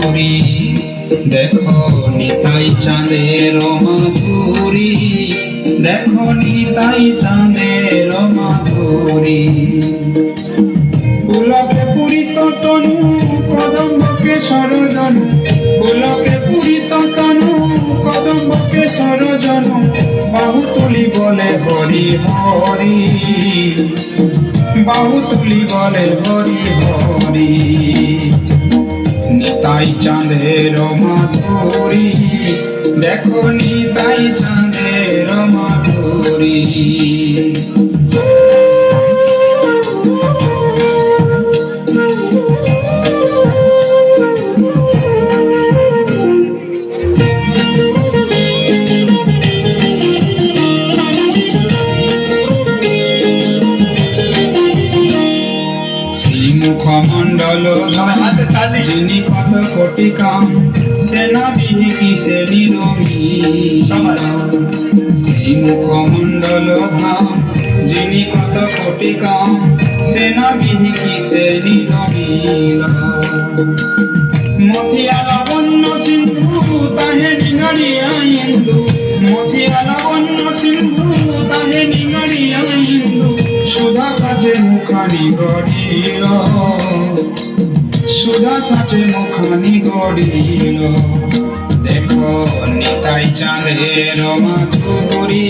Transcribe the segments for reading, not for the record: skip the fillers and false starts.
মাধুরী, দেখো নিতাই চাঁদের মাধুরী, দেখো নিতাই চাঁদের মাধুরী। পুলকে পুরিত তনু কদম্বকে সরজন, পুলকে পুরিত তনু কদম্বকে সরজন, বাহু তুলি বলে হরি হরি, বাহু তুলি বলে হরি হরি। নিতাই চাঁদের মাধুরী, দেখো নিতাই চাঁদের মাধুরী। মুখমণ্ডল যিনি কত কোটি কাম, সেনা বিহি সে নিরমি। সেই মুখমণ্ডল ধাম যিনি কত কোটি কাম, সেনা বিহি সে নিরমিল। মথিয়া লাবণ্য সিন্ধু তাহে নিগাড়িয়া ইন্দু, মথিয়া লাবণ্য সিন্ধু তাহে নিগাড়িয়া ইন্দু, সুধা সাচে মুখানি গড়িল, সুধা সাচে মুখানি গড়িল। দেখো নিতাই চাঁদের মাধুরী,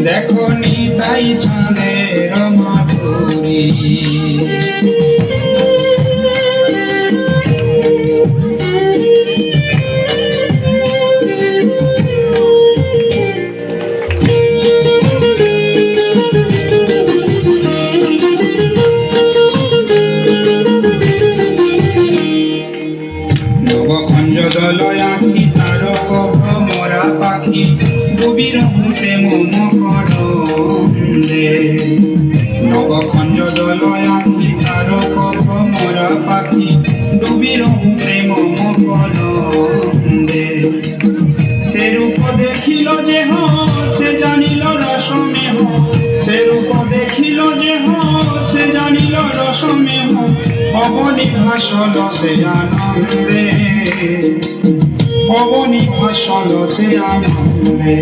দেখো নিতাই চাঁদের মাধুরী। নবখঞ্জ দলয় আঁখি তারক ভ্রমরা পাখি, ডুবি রহুতে মম করন্দে। নবখঞ্জ দলয় আঁখি তারক ভ্রমরা পাখি, ডুবি রহুতে মম করন্দে। সে রূপ দেখিল যে সে জানিল রসমেহ, সে রূপ দেখিল যে সে জানিল রসমেহ, অবনি ভাসল সে আনন্দে, অবনি ভাসল সে আনন্দে।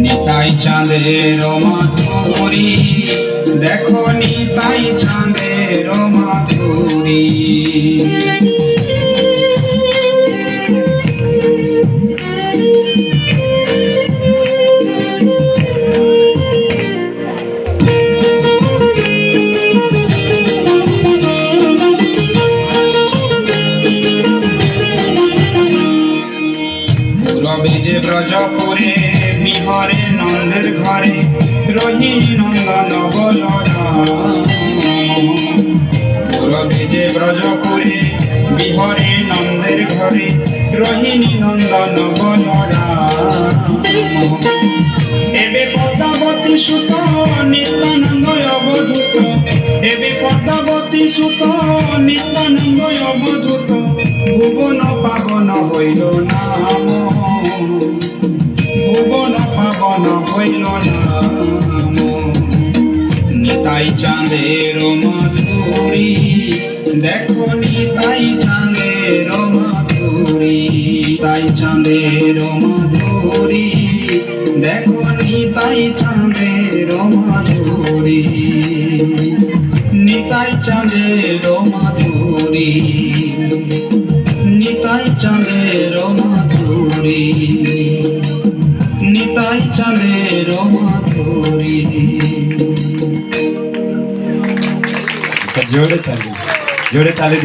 নিতাই চাঁদের মাধুরী, দেখো নিতাই চাঁদের মাধুরী। বেজে ব্রজপুরে বিহরে নন্দের ঘরে, রোহিণী নন্দন বলরাম। বেজে ব্রজপুরে বিহরে নন্দের ঘরে, রোহিণী নন্দন বলরাম। এবে পদ্মাবতী সুত নিত্যানন্দ অবধূত, এবে পদ্মাবতী সুত নিত্যানন্দ অবধূত, ভুবন পাবন হইল নাম, ভুবন পাবন হইল নাম। নিতাই চাঁদের মাধুরী, দেখো নিতাই চাঁদের মাধুরী। নিতাই চাঁদের মাধুরী, দেখো নিতাই চাঁদের মাধুরী। নিতাই চাঁদের মাধুরী, নিতাই চাঁদের মাধুরী, নিতাই চাঁদের মাধুরী। জোরে তালি, জোরে তালি।